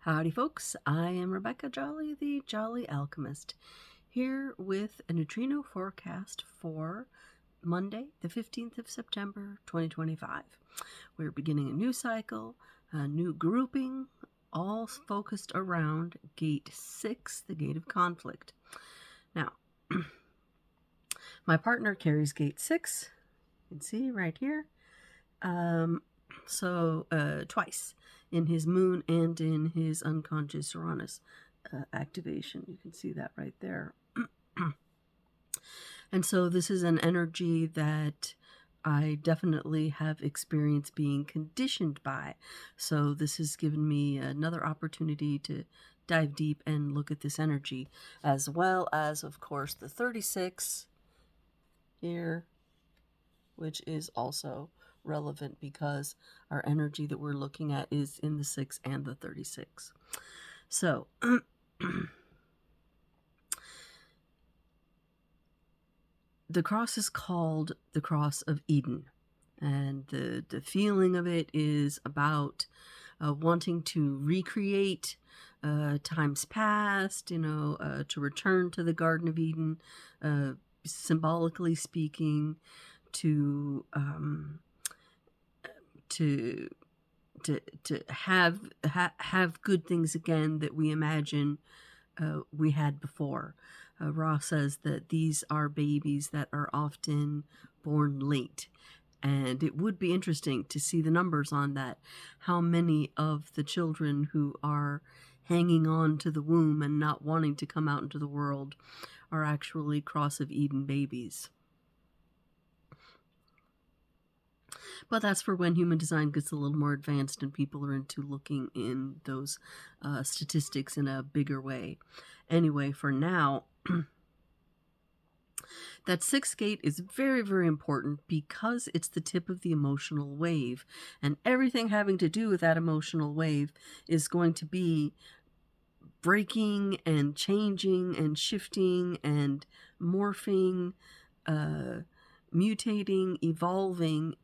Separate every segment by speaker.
Speaker 1: Howdy folks, I am Rebecca Jolly, the Jolly Alchemist, here with a neutrino forecast for Monday, the 15th of September, 2025. We're beginning a new cycle, a new grouping, all focused around Gate 6, the Gate of Conflict. Now, my partner carries Gate 6, you can see right here, twice in his moon and in his unconscious Uranus activation. You can see that right there. And so this is an energy that I definitely have experienced being conditioned by. So this has given me another opportunity to dive deep and look at this energy, as well as, of course, the 36 here, which is also relevant because our energy that we're looking at is in the 6 and the 36. So the cross is called the Cross of Eden, and the feeling of it is about wanting to recreate times past, to return to the Garden of Eden, symbolically speaking, to have good things again that we imagine we had before. Ra says that these are babies that are often born late, and it would be interesting to see the numbers on that. How many of the children who are hanging on to the womb and not wanting to come out into the world are actually Cross of Eden babies. But that's for when human design gets a little more advanced and people are into looking in those statistics in a bigger way. Anyway, for now, that 6th gate is very, very important because it's the tip of the emotional wave. And everything having to do with that emotional wave is going to be breaking and changing and shifting and morphing, mutating, evolving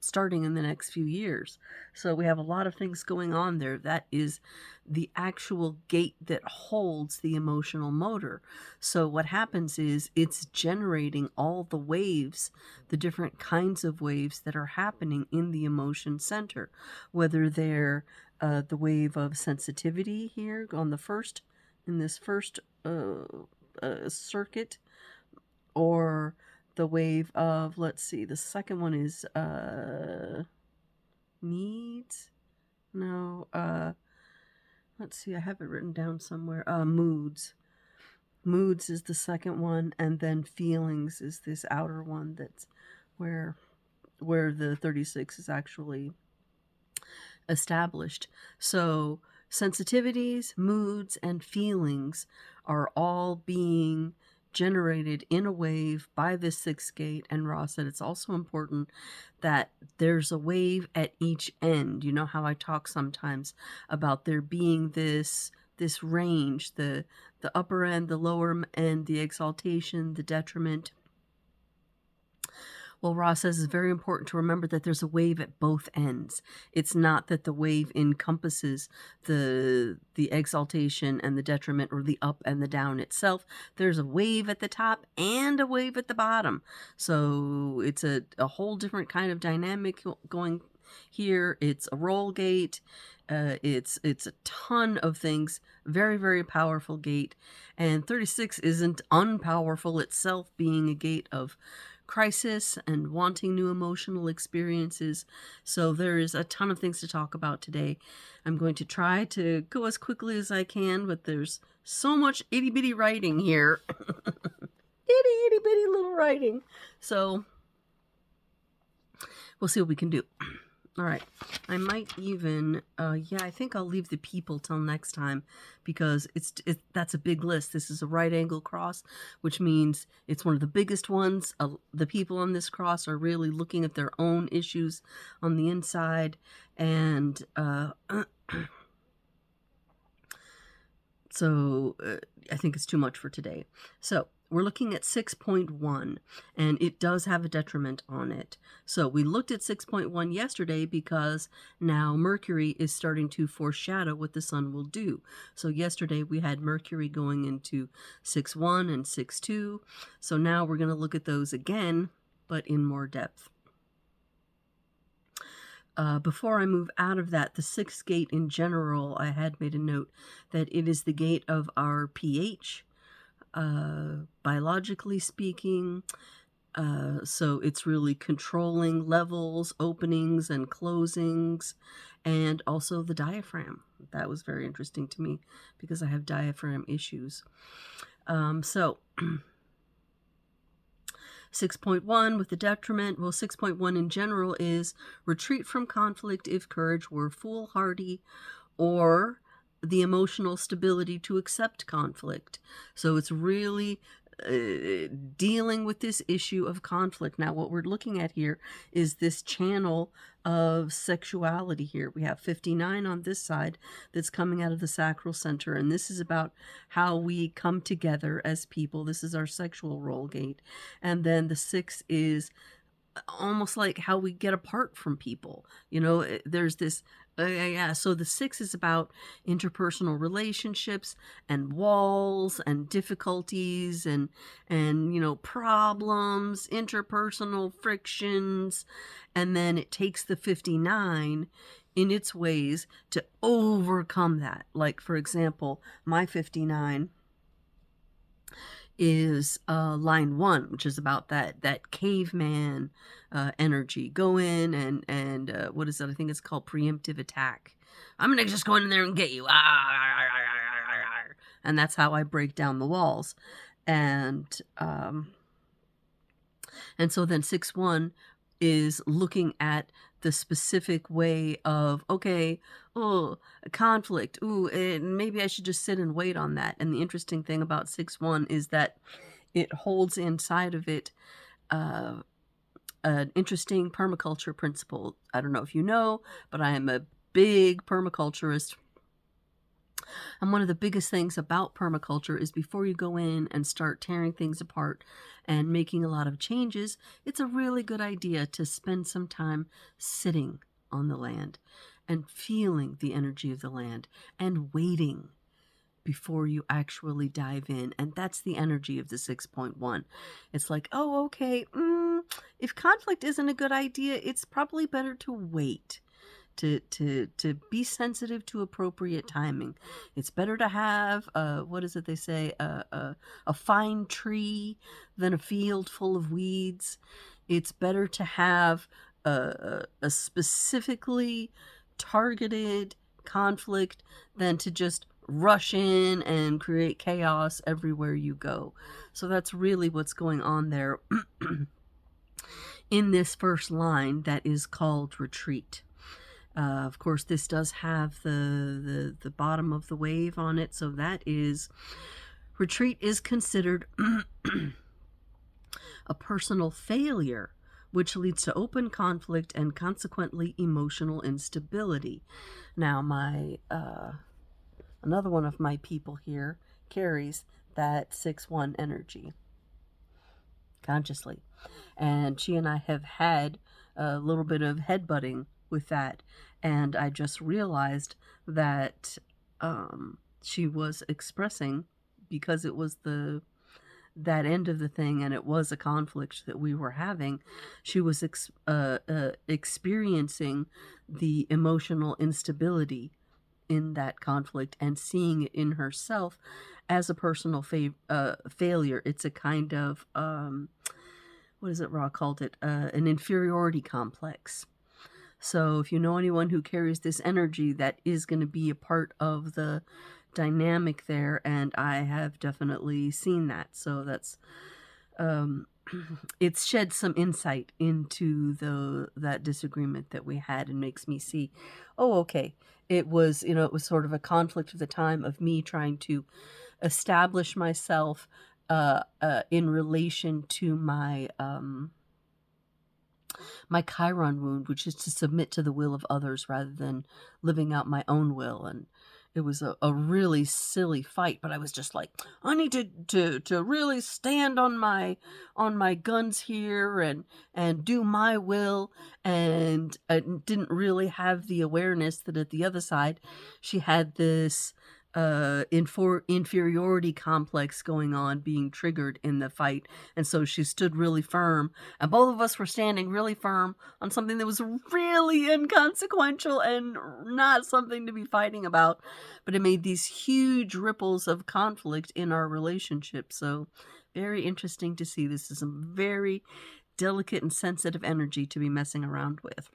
Speaker 1: starting in the next few years. So we have a lot of things going on there. That is the actual gate that holds the emotional motor. So what happens is it's generating all the waves, the different kinds of waves that are happening in the emotion center, whether they're the wave of sensitivity here on the first, in this first circuit, or the wave of, let's see, the second one is needs. No, let's see, I have it written down somewhere. Moods. Moods is the second one, and then feelings is this outer one that's where the 36 is actually established. So sensitivities, moods, and feelings are all being generated in a wave by this 6th gate. And Ra said it's also important that there's a wave at each end. You know how I talk sometimes about there being this range, the upper end, the lower end, the exaltation, the detriment. Well, Ra says it's very important to remember that there's a wave at both ends. It's not that the wave encompasses the exaltation and the detriment, or the up and the down itself. There's a wave at the top and a wave at the bottom. So it's a whole different kind of dynamic going here. It's a roll gate. It's a ton of things. Very, very powerful gate. And 36 isn't unpowerful itself, being a gate of crisis and wanting new emotional experiences. So there is a ton of things to talk about today. I'm going to try to go as quickly as I can, but there's so much itty-bitty writing here. Itty-bitty little writing. So we'll see what we can do. All right, I might even, I think I'll leave the people till next time, because that's a big list. This is a right angle cross, which means it's one of the biggest ones. The people on this cross are really looking at their own issues on the inside, and so I think it's too much for today. So we're looking at 6.1, and it does have a detriment on it. So we looked at 6.1 yesterday because now Mercury is starting to foreshadow what the sun will do. So yesterday we had Mercury going into 6.1 and 6.2. So now we're going to look at those again, but in more depth. Before I move out of that, the 6th gate in general, I had made a note that it is the gate of our pH, biologically speaking. So it's really controlling levels, openings and closings, and also the diaphragm. That was very interesting to me because I have diaphragm issues. So 6.1 with the detriment. Well, 6.1 in general is retreat from conflict if courage were foolhardy, or the emotional stability to accept conflict. So it's really dealing with this issue of conflict. Now, what we're looking at here is this channel of sexuality here. We have 59 on this side that's coming out of the sacral center, and this is about how we come together as people. This is our sexual role gate. And then the 6 is almost like how we get apart from people. There's this so the 6 is about interpersonal relationships and walls and difficulties and problems, interpersonal frictions, and then it takes the 59 in its ways to overcome that. Like, for example, my 59 is line 1, which is about that caveman energy. Go in and what is it? I think it's called preemptive attack. I'm gonna just go in there and get you. And that's how I break down the walls. And so then 6.1 is looking at the specific way of, okay, conflict, maybe I should just sit and wait on that. And the interesting thing about 6.1 is that it holds inside of it an interesting permaculture principle. I don't know if you know, but I am a big permaculturist. And one of the biggest things about permaculture is before you go in and start tearing things apart and making a lot of changes, it's a really good idea to spend some time sitting on the land and feeling the energy of the land and waiting before you actually dive in. And that's the energy of the 6.1. It's like, oh, okay, if conflict isn't a good idea, it's probably better to wait. To be sensitive to appropriate timing. It's better to have what is it they say, a fine tree than a field full of weeds. It's better to have a specifically targeted conflict than to just rush in and create chaos everywhere you go. So that's really what's going on there in this first line that is called retreat. Of course, this does have the bottom of the wave on it, so that is, retreat is considered a personal failure, which leads to open conflict and consequently emotional instability. Now, my another one of my people here carries that 6.1 energy consciously, and she and I have had a little bit of headbutting with that, and I just realized that she was expressing, because it was that end of the thing and it was a conflict that we were having, she was experiencing the emotional instability in that conflict and seeing it in herself as a personal failure. It's a kind of what is it Ra called it, an inferiority complex. So if you know anyone who carries this energy, that is going to be a part of the dynamic there, and I have definitely seen that. So that's it's shed some insight into that disagreement that we had, and makes me see, oh, okay, it was sort of a conflict of the time of me trying to establish myself in relation to my Chiron wound, which is to submit to the will of others rather than living out my own will. It was a really silly fight, but I was just like, I need to really stand on my guns here and do my will, and I didn't really have the awareness that at the other side she had this inferiority complex going on, being triggered in the fight, and so she stood really firm, and both of us were standing really firm on something that was really inconsequential and not something to be fighting about, but it made these huge ripples of conflict in our relationship. So very interesting to see. This is some very delicate and sensitive energy to be messing around with.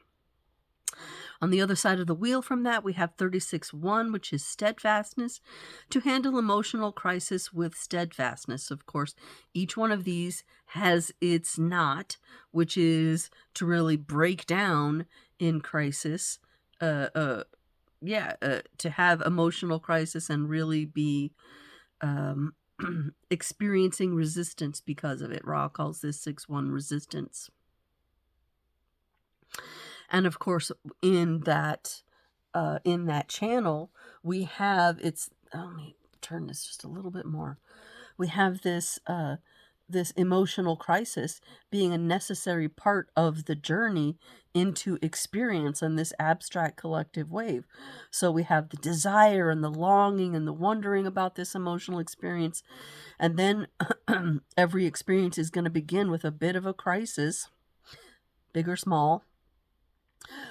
Speaker 1: On the other side of the wheel from that, we have 36-1, which is steadfastness, to handle emotional crisis with steadfastness. Of course, each one of these has its knot, which is to really break down in crisis, to have emotional crisis and really be experiencing resistance because of it. Ra calls this 6-1 resistance. And of course, in that channel, we have let me turn this just a little bit more. We have this this emotional crisis being a necessary part of the journey into experience on this abstract collective wave. So we have the desire and the longing and the wondering about this emotional experience. And then every experience is going to begin with a bit of a crisis, big or small,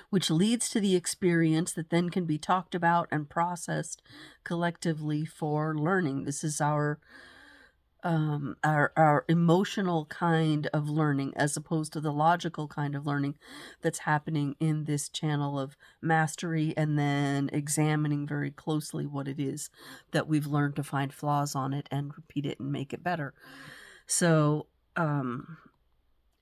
Speaker 1: which leads to the experience that then can be talked about and processed collectively for learning. This is our emotional kind of learning, as opposed to the logical kind of learning that's happening in this channel of mastery, and then examining very closely what it is that we've learned to find flaws on it and repeat it and make it better. So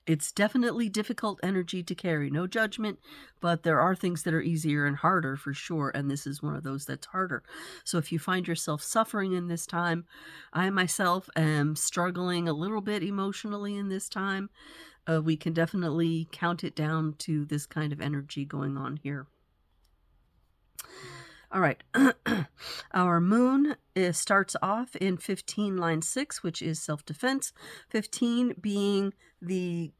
Speaker 1: it's definitely difficult energy to carry. No judgment, but there are things that are easier and harder for sure, and this is one of those that's harder. So if you find yourself suffering in this time, I myself am struggling a little bit emotionally in this time, we can definitely count it down to this kind of energy going on here. All right. Our moon starts off in 15, line 6, which is self-defense. 15 being the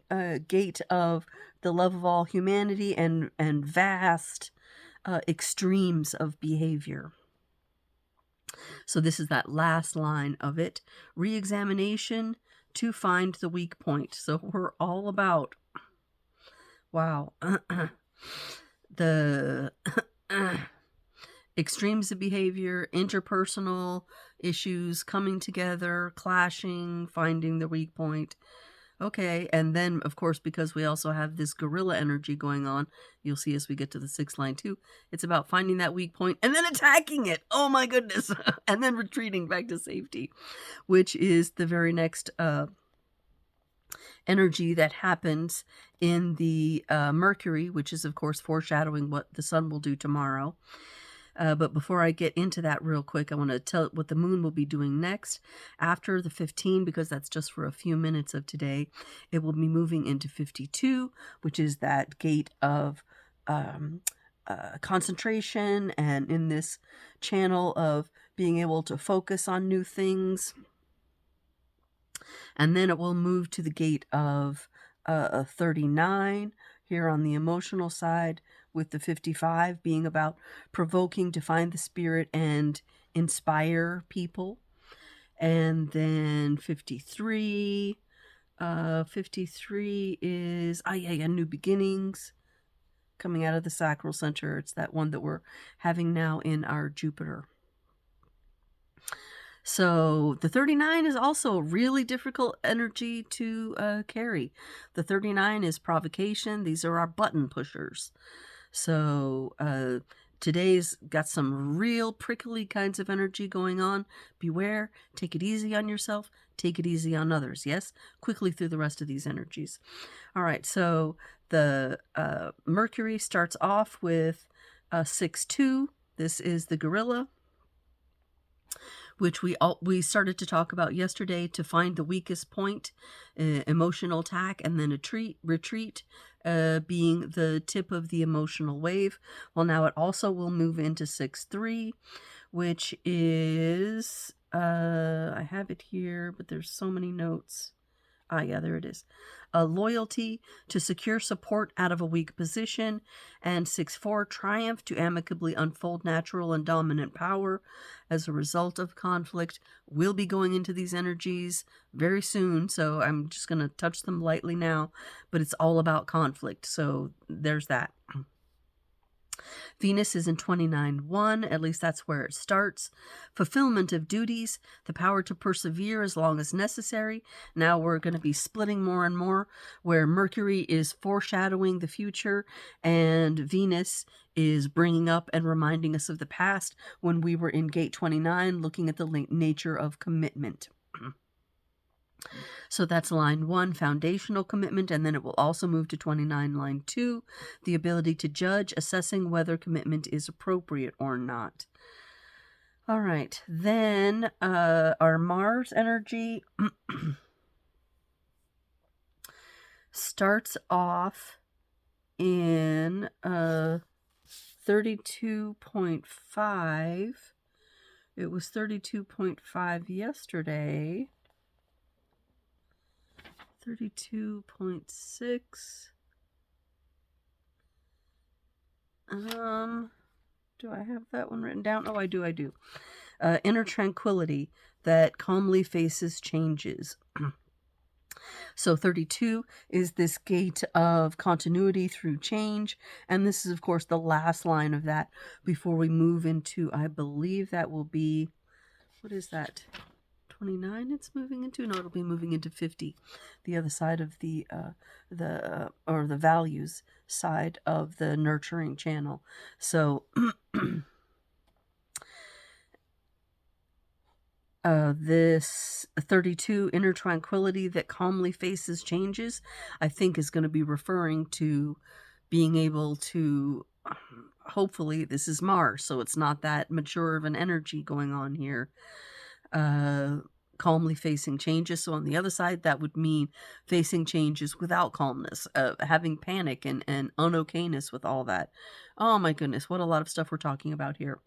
Speaker 1: gate of the love of all humanity and vast extremes of behavior. So this is that last line of it. Re-examination to find the weak point. So we're all about, wow, the extremes of behavior, interpersonal issues coming together, clashing, finding the weak point. Okay, and then, of course, because we also have this gorilla energy going on, you'll see as we get to the 6th line too, it's about finding that weak point and then attacking it. Oh my goodness. And then retreating back to safety, which is the very next energy that happens in the Mercury, which is, of course, foreshadowing what the sun will do tomorrow. But before I get into that real quick, I want to tell what the moon will be doing next. After the 15, because that's just for a few minutes of today, it will be moving into 52, which is that gate of concentration, and in this channel of being able to focus on new things. And then it will move to the gate of 39 here on the emotional side, with the 55 being about provoking to find the spirit and inspire people. And then 53 is new beginnings coming out of the sacral center. It's that one that we're having now in our Jupiter. So the 39 is also a really difficult energy to carry. The 39 is provocation. These are our button pushers. So today's got some real prickly kinds of energy going on. Beware, take it easy on yourself, take it easy on others. Yes, quickly through the rest of these energies. All right, so the Mercury starts off with 6-2. This is the gorilla, which we started to talk about yesterday, to find the weakest point, emotional attack, and then retreat, being the tip of the emotional wave. Well, now it also will move into 6-3, which is, I have it here, but there's so many notes. Ah, yeah, there it is. Loyalty to secure support out of a weak position. And 6-4, triumph to amicably unfold natural and dominant power as a result of conflict. We'll be going into these energies very soon, so I'm just going to touch them lightly now, but it's all about conflict, so there's that. Venus is in 29-1, at least that's where it starts. Fulfillment of duties, the power to persevere as long as necessary. Now we're going to be splitting more and more, where Mercury is foreshadowing the future, and Venus is bringing up and reminding us of the past when we were in gate 29, looking at the nature of commitment. So that's line 1, foundational commitment, and then it will also move to 29, line 2, the ability to judge, assessing whether commitment is appropriate or not. All right, then our Mars energy starts off in 32.5. It was 32.5 yesterday. 32.6. Do I have that one written down? Oh, I do. Inner tranquility that calmly faces changes. So 32 is this gate of continuity through change, and this is, of course, the last line of that before we move into, I believe that will be, what is that? 29 it's moving into? No, it'll be moving into 50, the other side of the values side of the nurturing channel. So this 32, inner tranquility that calmly faces changes, I think is going to be referring to being able to, hopefully this is Mars, so it's not that mature of an energy going on here. Calmly facing changes. So on the other side, that would mean facing changes without calmness, having panic and unokayness with all that. Oh my goodness, what a lot of stuff we're talking about here.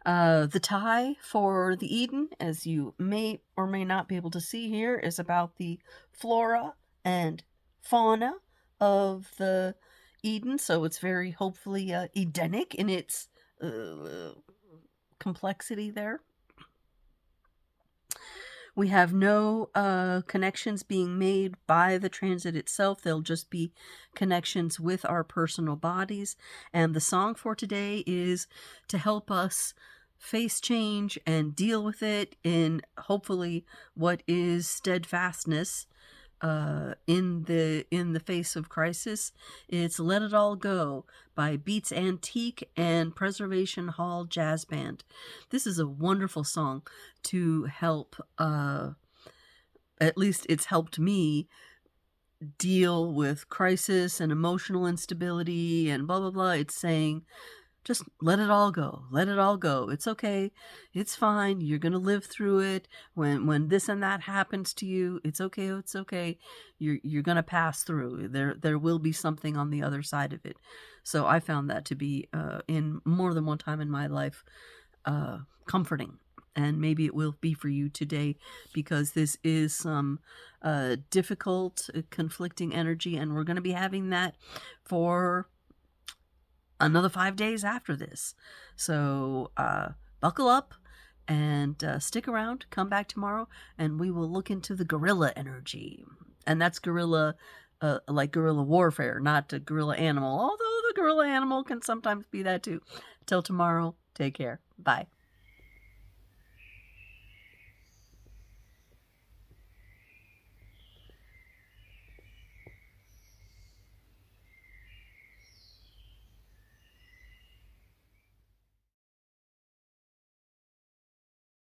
Speaker 1: The tie for the Eden, as you may or may not be able to see here, is about the flora and fauna of the Eden. So it's very hopefully Edenic in its complexity there. We have no connections being made by the transit itself. They'll just be connections with our personal bodies. And the song for today is to help us face change and deal with it in hopefully what is steadfastness in the face of crisis. It's Let It All Go by Beats Antique and Preservation Hall Jazz Band. This is a wonderful song to help, at least it's helped me deal with crisis and emotional instability and blah, blah, blah. It's saying, just let it all go. Let it all go. It's okay. It's fine. You're going to live through it. When this and that happens to you, it's okay. It's okay. You're going to pass through. There will be something on the other side of it. So I found that to be, in more than one time in my life, comforting. And maybe it will be for you today, because this is some difficult, conflicting energy, and we're going to be having that for another 5 days after this. So buckle up and stick around. Come back tomorrow and we will look into the gorilla energy. And that's gorilla, like guerrilla warfare, not a gorilla animal, although the gorilla animal can sometimes be that too. Till tomorrow, take care. Bye.